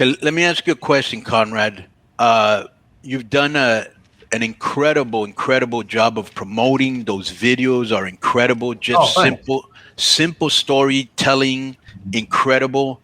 Okay, let me ask you a question, Conrad. You've done an incredible job of promoting. Those videos are incredible. Oh, Just thanks. simple storytelling, incredible.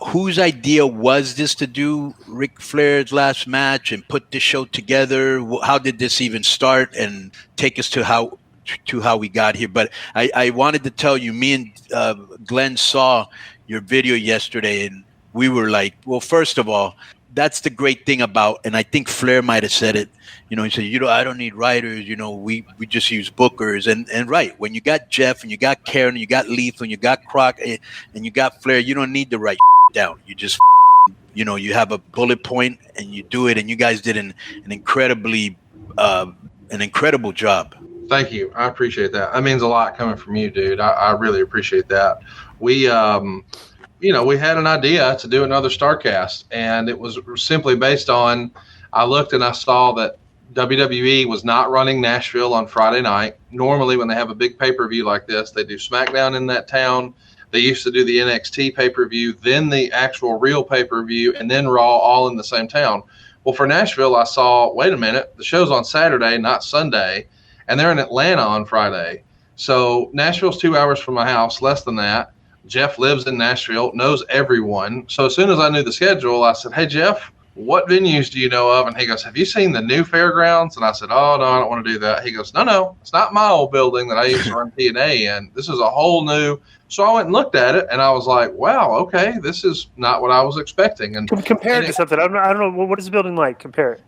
Whose idea was this to do Ric Flair's last match and put this show together? How did this even start and take us to how we got here? But I wanted to tell you, me and Glenn saw your video yesterday, and we were like, well, first of all, that's the great thing about, and I think Flair might have said it. He said, I don't need writers. We just use bookers. And right, when you got Jeff and you got Karen and you got Lethal and you got Croc and you got Flair, you don't need to write down. You just, you have a bullet point and you do it. And you guys did an incredible job. Thank you. I appreciate that. That means a lot coming from you, dude. I really appreciate that. We had an idea to do another StarCast, and it was simply based on, I looked and I saw that WWE was not running Nashville on Friday night. Normally, when they have a big pay-per-view like this, they do SmackDown in that town. They used to do the NXT pay-per-view, then the actual real pay-per-view, and then Raw all in the same town. Well, for Nashville, I saw, wait a minute, the show's on Saturday, not Sunday, and they're in Atlanta on Friday. So Nashville's 2 hours from my house, less than that. Jeff lives in Nashville, knows everyone. So as soon as I knew the schedule, I said, hey, Jeff, what venues do you know of? And he goes, have you seen the new fairgrounds? And I said, oh, no, I don't want to do that. He goes, no, it's not my old building that I used to run TNA in. This is a whole new. So I went and looked at it, and I was like, wow, okay, this is not what I was expecting. And compare it to something. I don't know. What is the building like? Compare it.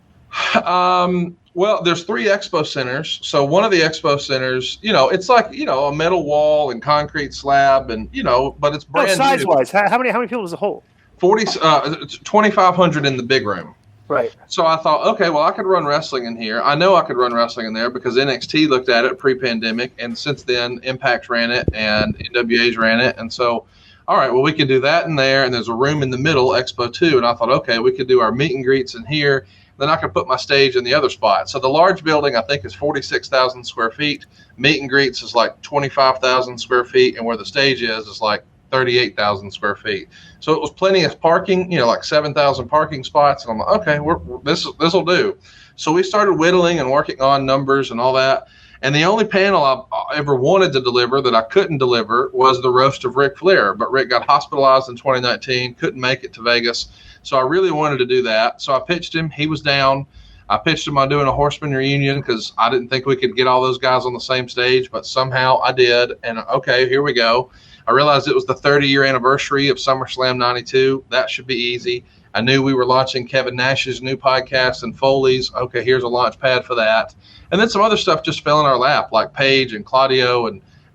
Well, there's 3 expo centers. So one of the expo centers, it's like, a metal wall and concrete slab and, but it's brand new. Size-wise, how many people does it hold? 2,500 in the big room. Right. So I thought, okay, well, I could run wrestling in here. I know I could run wrestling in there because NXT looked at it pre-pandemic, and since then, Impact ran it and NWA's ran it. And so, all right, well, we could do that in there, and there's a room in the middle, Expo 2, and I thought, okay, we could do our meet and greets in here. Then I could put my stage in the other spot. So the large building, I think, is 46,000 square feet. Meet and greets is like 25,000 square feet, and where the stage is like 38,000 square feet. So it was plenty of parking, like 7,000 parking spots. And I'm like, okay, this will do. So we started whittling and working on numbers and all that. And the only panel I ever wanted to deliver that I couldn't deliver was the roast of Ric Flair. But Rick got hospitalized in 2019, couldn't make it to Vegas. So I really wanted to do that. So I pitched him. He was down. I pitched him on doing a horseman reunion because I didn't think we could get all those guys on the same stage, but somehow I did. And okay, here we go. I realized it was the 30-year anniversary of SummerSlam 92. That should be easy. I knew we were launching Kevin Nash's new podcast and Foley's. Okay, here's a launch pad for that. And then some other stuff just fell in our lap, like Paige and Claudio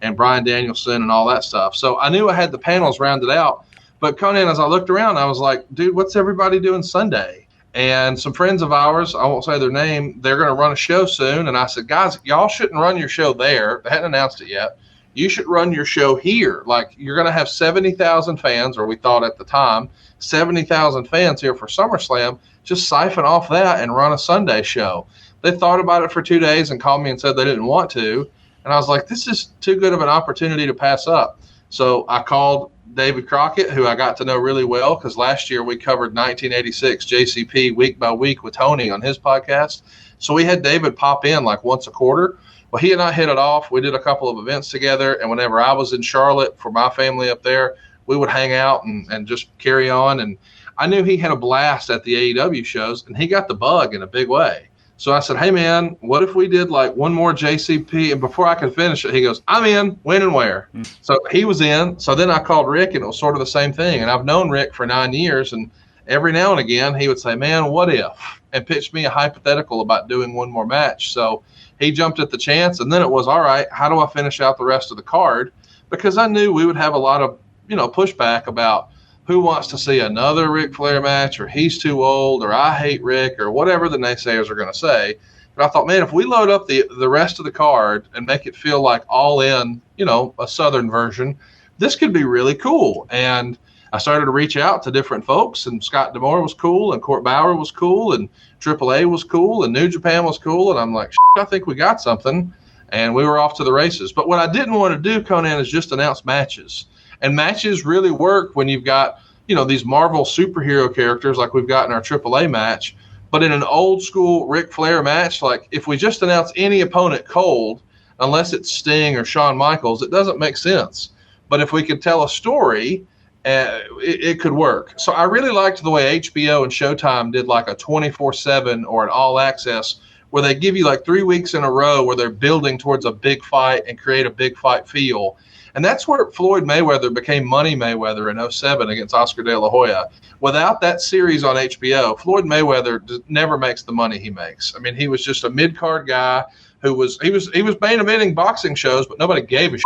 and Bryan Danielson and all that stuff. So I knew I had the panels rounded out. But Conan, as I looked around, I was like, dude, what's everybody doing Sunday? And some friends of ours, I won't say their name, they're going to run a show soon. And I said, guys, y'all shouldn't run your show there. They hadn't announced it yet. You should run your show here. Like, you're going to have 70,000 fans, or we thought at the time, 70,000 fans here for SummerSlam. Just siphon off that and run a Sunday show. They thought about it for 2 days and called me and said they didn't want to. And I was like, this is too good of an opportunity to pass up. So I called David Crockett, who I got to know really well because last year we covered 1986 JCP week by week with Tony on his podcast. So we had David pop in like once a quarter. Well, he and I hit it off. We did a couple of events together, and whenever I was in Charlotte for my family up there, we would hang out and just carry on. And I knew he had a blast at the AEW shows, and he got the bug in a big way. So I said, hey, man, what if we did like one more JCP? And before I could finish it, he goes, I'm in, when and where? So he was in. So then I called Rick, and it was sort of the same thing. And I've known Rick for 9 years, and every now and again he would say, man, what if? And pitch me a hypothetical about doing one more match. So he jumped at the chance, and then it was, all right, how do I finish out the rest of the card? Because I knew we would have a lot of, pushback about who wants to see another Ric Flair match, or he's too old, or I hate Rick, or whatever the naysayers are going to say. But I thought, man, if we load up the rest of the card and make it feel like all in, a Southern version, this could be really cool. And I started to reach out to different folks, and Scott D'Amore was cool, and Court Bauer was cool, and AAA was cool, and New Japan was cool. And I'm like, I think we got something. And we were off to the races. But what I didn't want to do, Conan, is just announce matches. And matches really work when you've got, these Marvel superhero characters like we've got in our AAA match. But in an old school Ric Flair match, like if we just announce any opponent cold, unless it's Sting or Shawn Michaels, it doesn't make sense. But if we could tell a story, it could work. So I really liked the way HBO and Showtime did like a 24/7 or an all access where they give you like 3 weeks in a row where they're building towards a big fight and create a big fight feel. And that's where Floyd Mayweather became Money Mayweather in 2007 against Oscar De La Hoya. Without that series on HBO, Floyd Mayweather never makes the money he makes. I mean, he was just a mid-card guy who was main eventing boxing shows, but nobody gave a shit.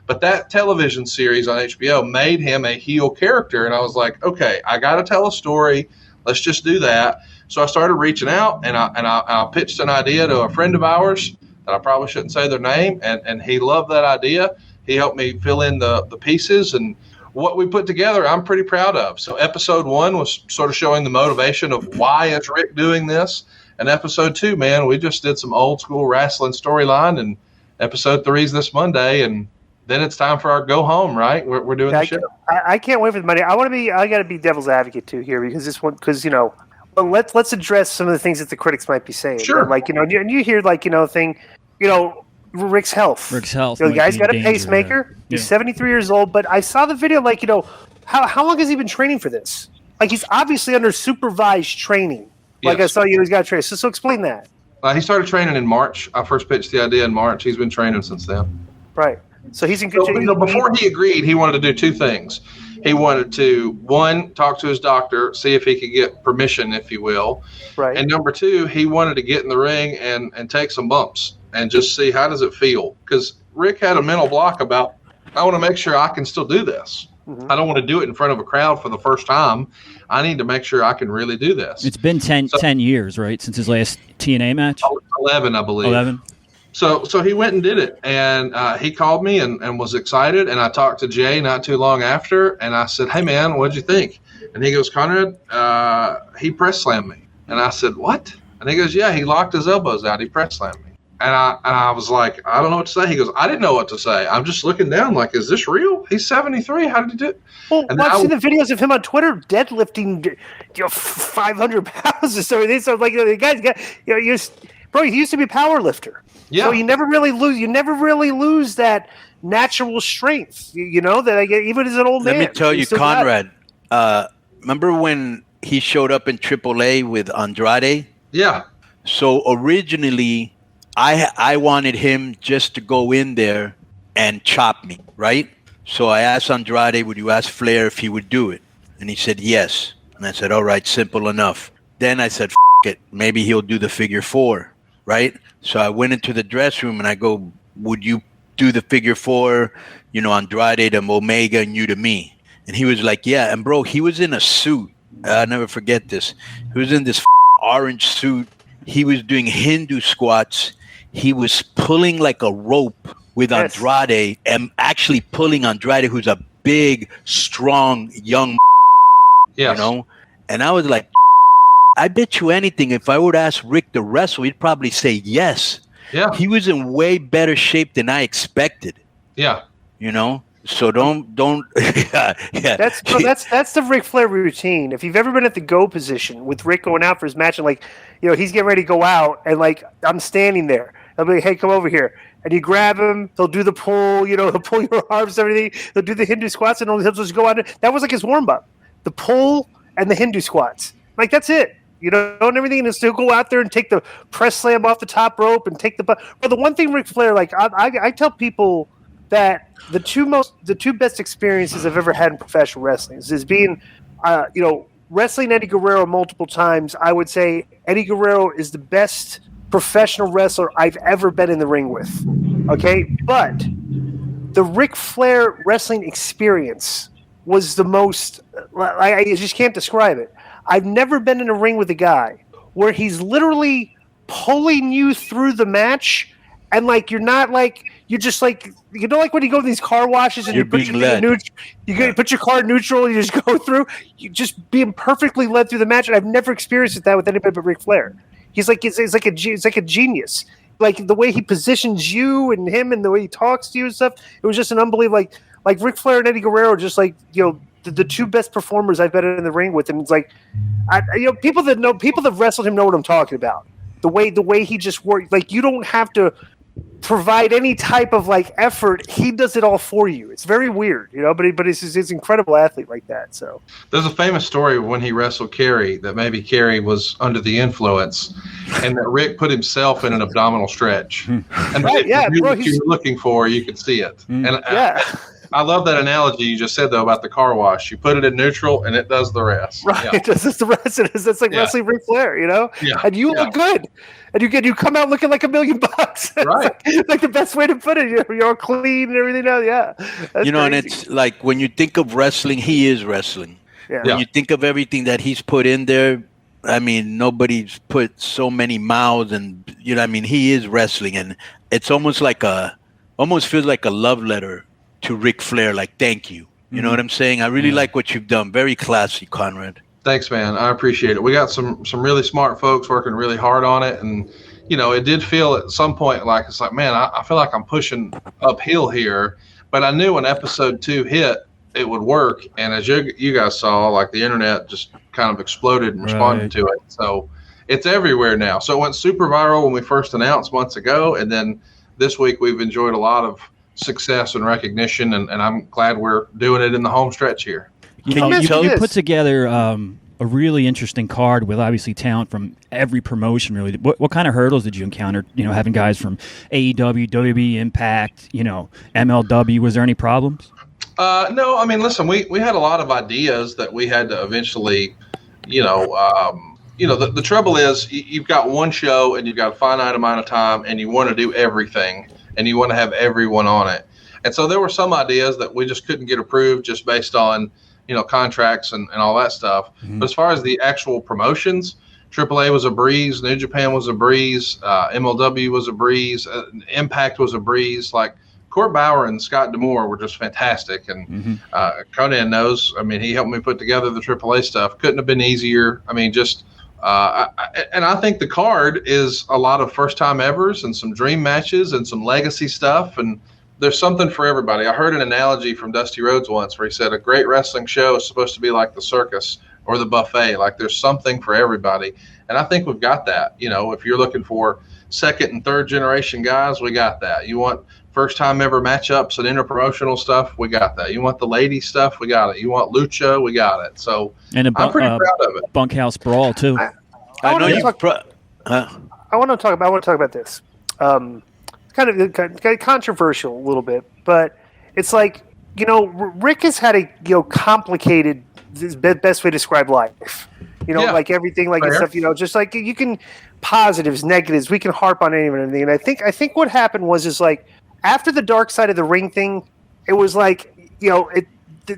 But that television series on HBO made him a heel character. And I was like, okay, I got to tell a story. Let's just do that. So I started reaching out, and I pitched an idea to a friend of ours that I probably shouldn't say their name, and he loved that idea. He helped me fill in the pieces, and what we put together, I'm pretty proud of. So episode 1 was sort of showing the motivation of why is Rick doing this. And episode 2, man, we just did some old school wrestling storyline, and episode 3 is this Monday, and then it's time for our go home, right? We're doing the show. I can't wait for the Monday. I got to be devil's advocate too here because well, let's address some of the things that the critics might be saying. Sure. Like, and you hear like, Rick's health. The guy's got a pacemaker. He's 73 years old, but I saw the video, like, how long has he been training for this? Like, he's obviously under supervised training. Like, yes. I saw he's got training. So explain that. He started training in March. I first pitched the idea in March. He's been training since then. Right. So he's in good shape. Before he agreed, he wanted to do 2 things. He wanted to, 1, talk to his doctor, see if he could get permission, if you will. Right. And number 2, he wanted to get in the ring and take some bumps and just see how does it feel. Because Rick had a mental block about, I want to make sure I can still do this. Mm-hmm. I don't want to do it in front of a crowd for the first time. I need to make sure I can really do this. It's been 10 years, right, since his last TNA match? 11, I believe. 11. So he went and did it, and he called me and was excited, and I talked to Jay not too long after, and I said, hey, man, what'd you think? And he goes, Conrad, he press slammed me. And I said, what? And he goes, yeah, he locked his elbows out. He press slammed me. And I was like, I don't know what to say. He goes, I didn't know what to say. I'm just looking down like, is this real? He's 73. How did he do it? Well, I've seen the videos of him on Twitter deadlifting 500 pounds or something. So, like, the guy's got, bro, he used to be a power lifter. Yeah. So you never really lose that natural strength, that even as an old man. Let me tell you, Conrad, remember when he showed up in AAA with Andrade? Yeah. So originally, I wanted him just to go in there and chop me, right? So I asked Andrade, would you ask Flair if he would do it? And he said yes. And I said, all right, simple enough. Then I said, it, maybe he'll do the figure 4, right? So I went into the dress room and I go, would you do the figure 4, Andrade to Omega and you to me? And he was like, yeah. And bro, he was in a suit. I'll never forget this. He was in this orange suit. He was doing Hindu squats. He was pulling like a rope with Andrade and actually pulling Andrade, who's a big, strong, young, yes. And I was like, I bet you anything, if I would ask Rick to wrestle, he'd probably say yes. Yeah. He was in way better shape than I expected. Yeah. So don't. Yeah. That's the Ric Flair routine. If you've ever been at the go position with Rick going out for his match, and he's getting ready to go out, and like I'm standing there, I'll be like, hey, come over here, and you grab him. He'll do the pull, he'll pull your arms, everything. He'll do the Hindu squats, and he'll just go out. That was like his warm up, the pull and the Hindu squats. Like that's it. And everything, and still go out there and take the press slam off the top rope and take the. But the one thing Ric Flair, like I tell people that the two best experiences I've ever had in professional wrestling is being, wrestling Eddie Guerrero multiple times. I would say Eddie Guerrero is the best professional wrestler I've ever been in the ring with. Okay, but the Ric Flair wrestling experience was the most. I just can't describe it. I've never been in a ring with a guy where he's literally pulling you through the match, and like you're not like you're just like like when you go to these car washes and you put your put your car in neutral and you just go through, you just being perfectly led through the match. And I've never experienced that with anybody but Ric Flair. He's like it's like a genius. Like the way he positions you and him and the way he talks to you and stuff. It was just an unbelievable like Ric Flair and Eddie Guerrero, just like the the two best performers I've been in the ring with him. It's like, people that wrestled him know what I'm talking about. The way he just worked, like, you don't have to provide any type of like effort. He does it all for you. It's very weird, but he's an incredible athlete like that. So there's a famous story when he wrestled Kerry that maybe Kerry was under the influence and that Rick put himself in an abdominal stretch. And right, if you knew what you were looking for, you could see it. And I love that analogy you just said, though, about the car wash. You put it in neutral, and it does the rest. Right, it does the rest. It's like wrestling Ric Flair, Yeah. And you look good, and you come out looking like $1 million. Right. like the best way to put it. You're all clean and everything else. Yeah. That's and it's like when you think of wrestling, he is wrestling. Yeah. When you think of everything that he's put in there, I mean, nobody's put so many mouths, and he is wrestling, and it's almost feels like a love letter to Ric Flair, like, thank you. You know what I'm saying? I really like what you've done. Very classy, Conrad. Thanks, man. I appreciate it. We got some really smart folks working really hard on it. And, it did feel at some point like, it's like, man, I feel like I'm pushing uphill here. But I knew when episode 2 hit, it would work. And as you guys saw, like, the internet just kind of exploded and responded to it. So it's everywhere now. So it went super viral when we first announced months ago. And then this week we've enjoyed a lot of success and recognition, and I'm glad we're doing it in the home stretch here. You put together a really interesting card with obviously talent from every promotion. Really, what kind of hurdles did you encounter? Having guys from AEW, WWE, Impact, MLW. Was there any problems? No, I mean, listen, we had a lot of ideas that we had to eventually, the trouble is you've got one show and you've got a finite amount of time, and you want to do everything. And you want to have everyone on it. And so there were some ideas that we just couldn't get approved just based on, contracts and all that stuff. Mm-hmm. But as far as the actual promotions, AAA was a breeze, New Japan was a breeze, MLW was a breeze, Impact was a breeze. Like, Court Bauer and Scott D'Amore were just fantastic. And Conan knows, I mean, he helped me put together the AAA stuff. Couldn't have been easier. I mean, just and I think the card is a lot of first-time evers and some dream matches and some legacy stuff, and there's something for everybody. I heard an analogy from Dusty Rhodes once where he said a great wrestling show is supposed to be like the circus or the buffet. Like, there's something for everybody, and I think we've got that. If you're looking for second and third generation guys, we got that. You want first-time ever matchups and inter-promotional stuff, we got that. You want the lady stuff, we got it. You want lucha, we got it. So I'm pretty proud of it. Bunkhouse brawl too. I want to talk about this. Kind of controversial a little bit, but it's like, Rick has had a complicated. This best way to describe life. Like everything, like stuff. Just like you can positives, negatives. We can harp on anything. And I think what happened was like, after the Dark Side of the Ring thing, it was like,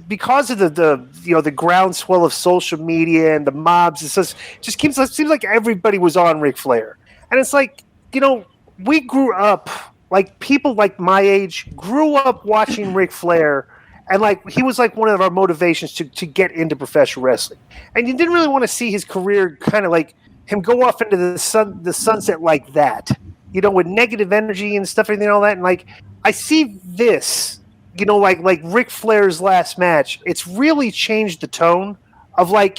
because of the groundswell of social media and the mobs, it seems like everybody was on Ric Flair. And it's like, we grew up, like, people like my age grew up watching Ric Flair, and like, he was like one of our motivations to get into professional wrestling. And you didn't really want to see his career kind of like him go off into the sunset like that, with negative energy and stuff and all that. And like, I see this, like Ric Flair's last match, it's really changed the tone of like,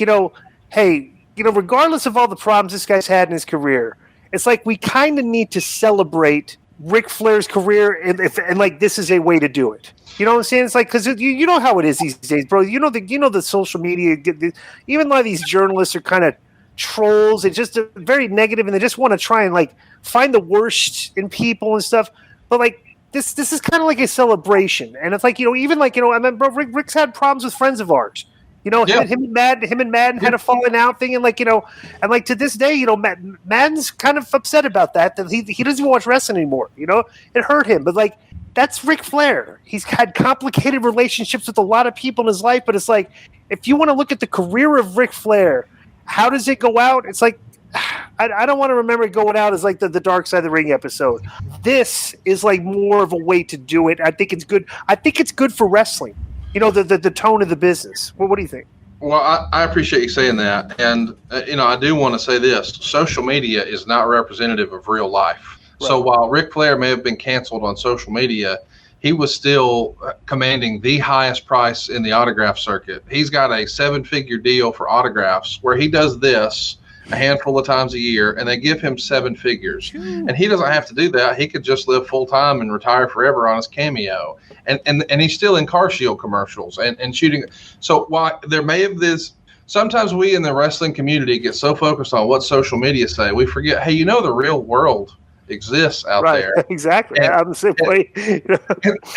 hey, regardless of all the problems this guy's had in his career, it's like we kind of need to celebrate Ric Flair's career, and like, this is a way to do it. You know what I'm saying? It's like, because you know how it is these days, bro. The social media, even a lot of these journalists are kind of trolls. It's just very negative, and they just want to try and like find the worst in people and stuff. But like, this is kind of like a celebration, and it's like, even like, I mean, bro, Rick's had problems with friends of ours. Him and Madden had a falling out thing, and like, and like to this day, Madden's kind of upset about that he doesn't even watch wrestling anymore. It hurt him, but like, that's Ric Flair. He's had complicated relationships with a lot of people in his life, but it's like, if you want to look at the career of Ric Flair, how does it go out? It's like, I don't want to remember it going out as like the Dark Side of the Ring episode. This is like more of a way to do it. I think it's good. I think it's good for wrestling. The tone of the business. What do you think? Well, I appreciate you saying that. And, I do want to say this. Social media is not representative of real life. Right. So while Ric Flair may have been canceled on social media, he was still commanding the highest price in the autograph circuit. He's got a 7-figure deal for autographs where he does this a handful of times a year, and they give him 7 figures. And he doesn't have to do that. He could just live full time and retire forever on his Cameo. And he's still in Car Shield commercials and shooting. So while there may have this, sometimes we in the wrestling community get so focused on what social media say, we forget, hey, the real world exists out there. Exactly. I'm the same way.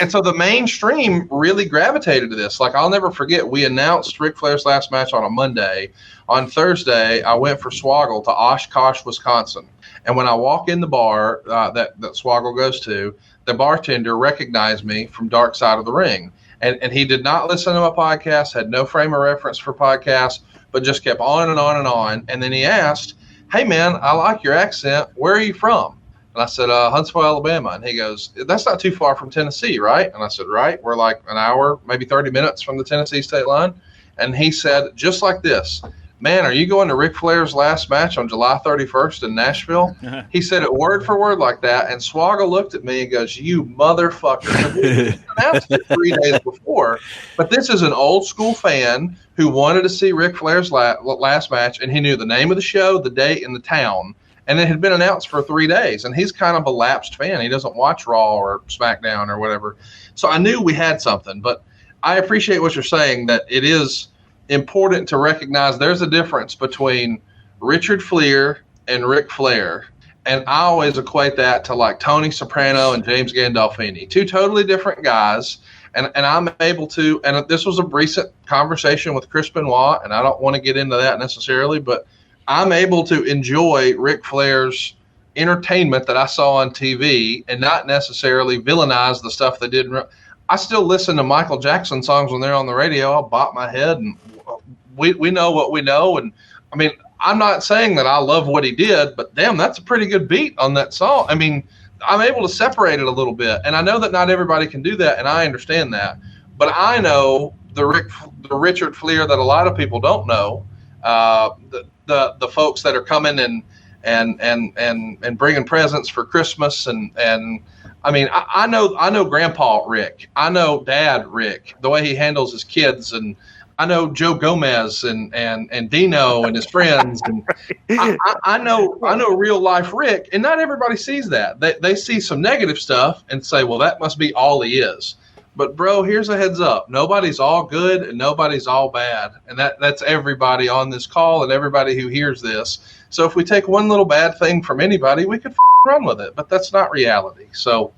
And so the mainstream really gravitated to this. Like, I'll never forget, we announced Ric Flair's last match on a Monday. On Thursday, I went for Swoggle to Oshkosh, Wisconsin. And when I walk in the bar that Swoggle goes to, the bartender recognized me from Dark Side of the Ring. And he did not listen to my podcast, had no frame of reference for podcasts, but just kept on and on and on. And then he asked, hey, man, I like your accent. Where are you from? And I said, Huntsville, Alabama. And he goes, that's not too far from Tennessee, right? And I said, right. We're like an hour, maybe 30 minutes from the Tennessee state line. And he said, just like this, man, are you going to Ric Flair's last match on July 31st in Nashville? He said it word for word like that. And Swoggle looked at me and goes, you motherfucker. We announced it 3 days before. But this is an old school fan who wanted to see Ric Flair's last match. And he knew the name of the show, the date, and the town. And it had been announced for 3 days, and he's kind of a lapsed fan. He doesn't watch Raw or SmackDown or whatever. So I knew we had something, but I appreciate what you're saying, that it is important to recognize there's a difference between Richard Fleer and Ric Flair. And I always equate that to like Tony Soprano and James Gandolfini, 2 totally different guys. And I'm able to, and this was a recent conversation with Chris Benoit, and I don't want to get into that necessarily, but I'm able to enjoy Ric Flair's entertainment that I saw on TV and not necessarily villainize the stuff they did. I still listen to Michael Jackson songs when they're on the radio. I'll bop my head, and we know what we know. And I mean, I'm not saying that I love what he did, but damn, that's a pretty good beat on that song. I mean, I'm able to separate it a little bit, and I know that not everybody can do that, and I understand that. But I know the Richard Fleer that a lot of people don't know. The folks that are coming and bringing presents for Christmas and I mean I know Grandpa Rick, I know Dad Rick, the way he handles his kids, and I know Joe Gomez and Dino and his friends, and I know real life Rick, and not everybody sees that. They see some negative stuff and say, well, that must be all he is. But, bro, here's a heads up. Nobody's all good and nobody's all bad. And that's everybody on this call and everybody who hears this. So if we take one little bad thing from anybody, we could run with it. But that's not reality. So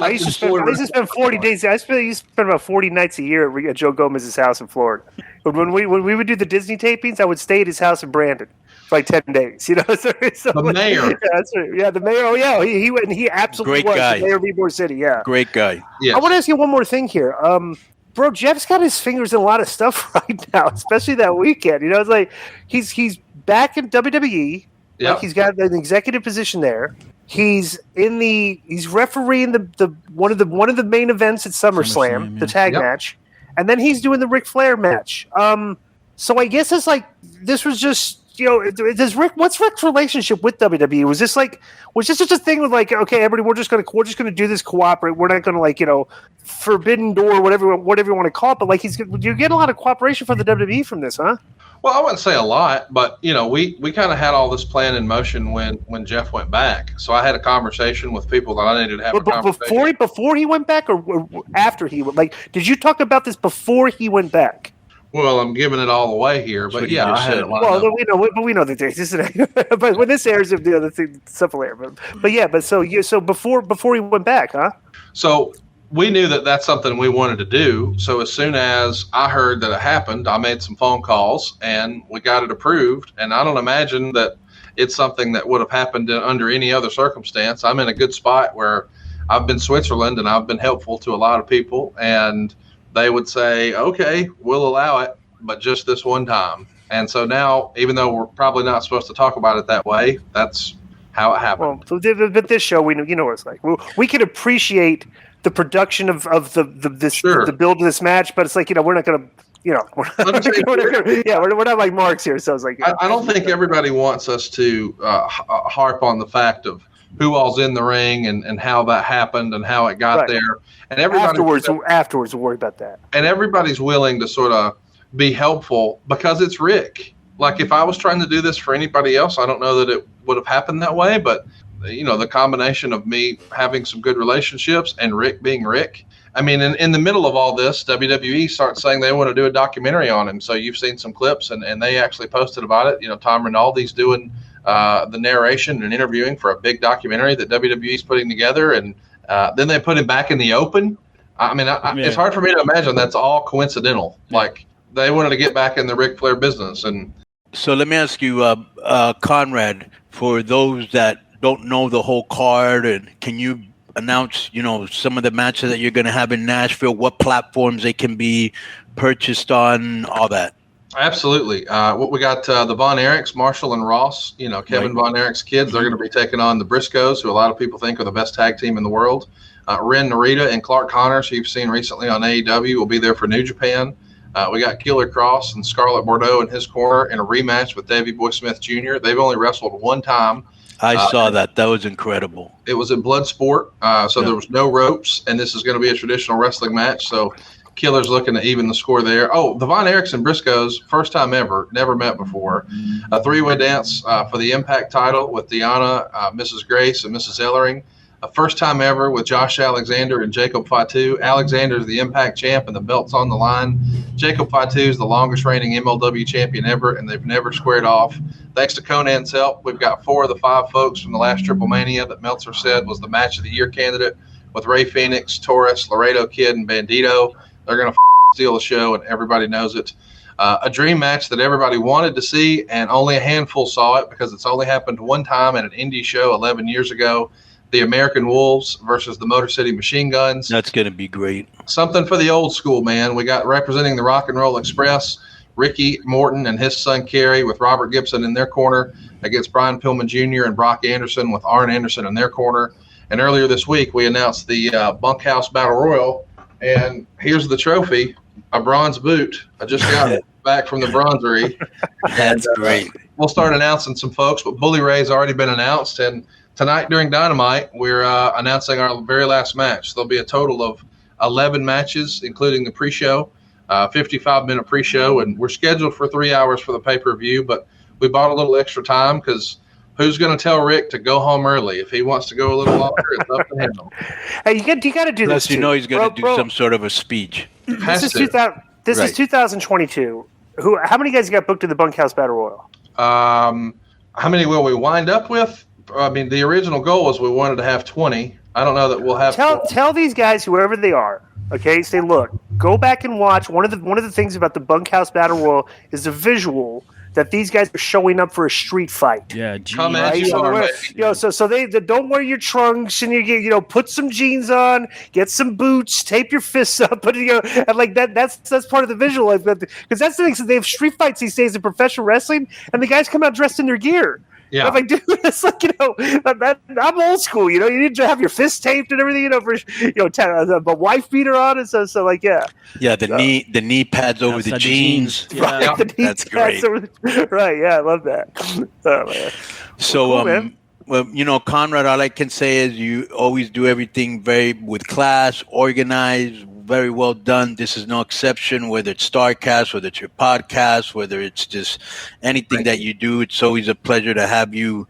I used to spend 40 days. I used to spend about 40 nights a year at Joe Gomez's house in Florida. But when we would do the Disney tapings, I would stay at his house in Brandon for like 10 days. So the mayor. Yeah, the mayor. Oh, yeah. He went, and he absolutely Great was guy. the mayor of Ybor City. Yeah. Great guy. Yes. I want to ask you one more thing here. Bro, Jeff's got his fingers in a lot of stuff right now, especially that weekend. It's like he's back in WWE. Yep. Like he's got an executive position there. He's refereeing the one of the main events at SummerSlam, the tag match, and then he's doing the Ric Flair match. So I guess it's like this was just what's Ric's relationship with WWE? Was this just a thing with like, okay, everybody, we're just gonna do this, cooperate. We're not gonna forbidden door, whatever you want to call it. But like you get a lot of cooperation from the WWE from this, huh? Well, I wouldn't say a lot, but we kind of had all this plan in motion when Jeff went back. So I had a conversation with people that I needed to have a conversation. Before he went back, or after he went? Like, did you talk about this before he went back? Well, I'm giving it all away here, but yeah, I had it lined up. We know the dates. But when this airs, the other thing, stuff will air. But so before he went back, huh? So we knew that that's something we wanted to do. So as soon as I heard that it happened, I made some phone calls and we got it approved. And I don't imagine that it's something that would have happened under any other circumstance. I'm in a good spot where I've been Switzerland and I've been helpful to a lot of people, and they would say, okay, we'll allow it, but just this one time. And so now, even though we're probably not supposed to talk about it that way, that's how it happened. Well, but this show, we know what it's like. We can appreciate the production of the build of this match, but it's like, we're not going to, we're not like Marks here. So it's like, I don't think everybody wants us to harp on the fact of who all's in the ring and how that happened and how it got there. And everybody afterwards, we'll worry about that. And everybody's willing to sort of be helpful because it's Rick. Like if I was trying to do this for anybody else, I don't know that it would have happened that way. But the combination of me having some good relationships and Rick being Rick. I mean, in the middle of all this, WWE starts saying they want to do a documentary on him. So you've seen some clips, and they actually posted about it. Tom Rinaldi's doing the narration and interviewing for a big documentary that WWE's putting together, and then they put him back in the open. I mean, it's hard for me to imagine that's all coincidental. Like they wanted to get back in the Ric Flair business. And so let me ask you, Conrad, for those that don't know the whole card, and can you announce, some of the matches that you're going to have in Nashville, what platforms they can be purchased on, all that? Absolutely. What we got, the Von Erichs, Marshall and Ross, Kevin Von Erich's kids, they're going to be taking on the Briscoes, who a lot of people think are the best tag team in the world. Ren Narita and Clark Connors, who you've seen recently on AEW, will be there for New Japan. We got Killer Cross and Scarlett Bordeaux in his corner in a rematch with Davey Boy Smith Jr. They've only wrestled one time. I saw that. That was incredible. It was in Bloodsport, so there was no ropes, and this is going to be a traditional wrestling match. So Killer's looking to even the score there. Oh, the Von Erichs and Briscoes, first time ever, never met before. A three-way dance for the Impact title with Deanna, Mrs. Grace, and Mrs. Ellering. A first time ever with Josh Alexander and Jacob Fatu. Alexander's the Impact champ, and the belt's on the line. Jacob Fatu is the longest reigning MLW champion ever, and they've never squared off. Thanks to Conan's help, we've got 4 of the 5 folks from the last Triple Mania that Meltzer said was the match of the year candidate with Ray Phoenix, Torres, Laredo Kid, and Bandito. They're going to steal the show, and everybody knows it. A dream match that everybody wanted to see, and only a handful saw it because it's only happened one time at an indie show 11 years ago. The American Wolves versus the Motor City Machine Guns. That's going to be great. Something for the old school, man. We got representing the Rock and Roll Express, Ricky Morton and his son Kerry with Robert Gibson in their corner against Brian Pillman Jr. and Brock Anderson with Arn Anderson in their corner. And earlier this week, we announced the Bunkhouse Battle Royal. And here's the trophy, a bronze boot. I just got it back from the bronzery. That's great. We'll start announcing some folks, but Bully Ray's already been announced. And tonight during Dynamite, we're announcing our very last match. There'll be a total of 11 matches, including the pre-show, 55-minute pre-show, and we're scheduled for 3 hours for the pay-per-view, but we bought a little extra time because who's going to tell Rick to go home early? If he wants to go a little longer, it's up to him. Hey, you got to do Plus, this. you know he's going to do some sort of a speech. This is 2022. How many guys got booked to the Bunkhouse Battle Royal? How many will we wind up with? I mean, the original goal was we wanted to have 20. I don't know that we'll have. Tell these guys, whoever they are, okay, say, look, go back and watch. One of the things about the Bunkhouse Battle Royal is the visual that these guys are showing up for a street fight. Yeah, come at you, so they don't wear your trunks and you put some jeans on, get some boots, tape your fists up, but and like that's part of the visual, because that's the thing. They have street fights these days in professional wreshling, and the guys come out dressed in their gear. Yeah, I'm like, dude, it's like I'm old school. You need to have your fists taped and everything. A wife beater on, and so like yeah. Yeah, the knee pads over the jeans. Yeah, right, that's great. Right, yeah, I love that. Oh, man. So, cool, man. Well, Conrad, all I can say is you always do everything with class, organized, very well done. This is no exception, whether it's StarCast, whether it's your podcast, whether it's just anything that you do. It's always a pleasure to have you,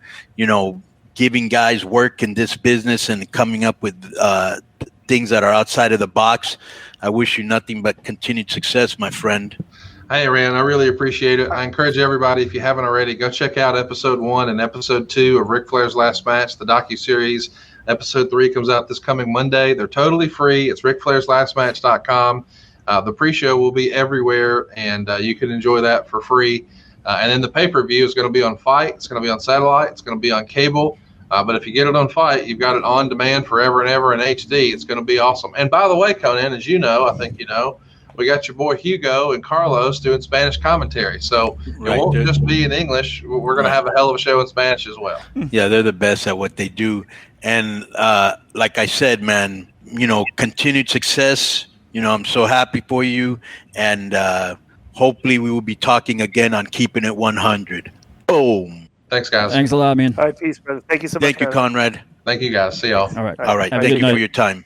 giving guys work in this business and coming up with things that are outside of the box. I wish you nothing but continued success, my friend. Hey, Rand, I really appreciate it. I encourage everybody, if you haven't already, go check out episode 1 and episode 2 of Ric Flair's Last Match, the docuseries. Episode 3 comes out this coming Monday. They're totally free. It's RicFlairsLastMatch.com. The pre-show will be everywhere, and you can enjoy that for free. And then the pay-per-view is going to be on Fight. It's going to be on satellite. It's going to be on cable. But if you get it on Fight, you've got it on demand forever and ever in HD. It's going to be awesome. And by the way, Conan, as you know, I think you know, we got your boy Hugo and Carlos doing Spanish commentary. So it won't just be in English. We're going to have a hell of a show in Spanish as well. Yeah, they're the best at what they do. And like I said, man, continued success. I'm so happy for you. And hopefully we will be talking again on Keeping It 100. Boom. Thanks, guys. Thanks a lot, man. All right, peace, brother. Thank you so much. Thank you, Conrad. Thank you guys. See y'all. All right. All right. Have a Thank good you night. for your time.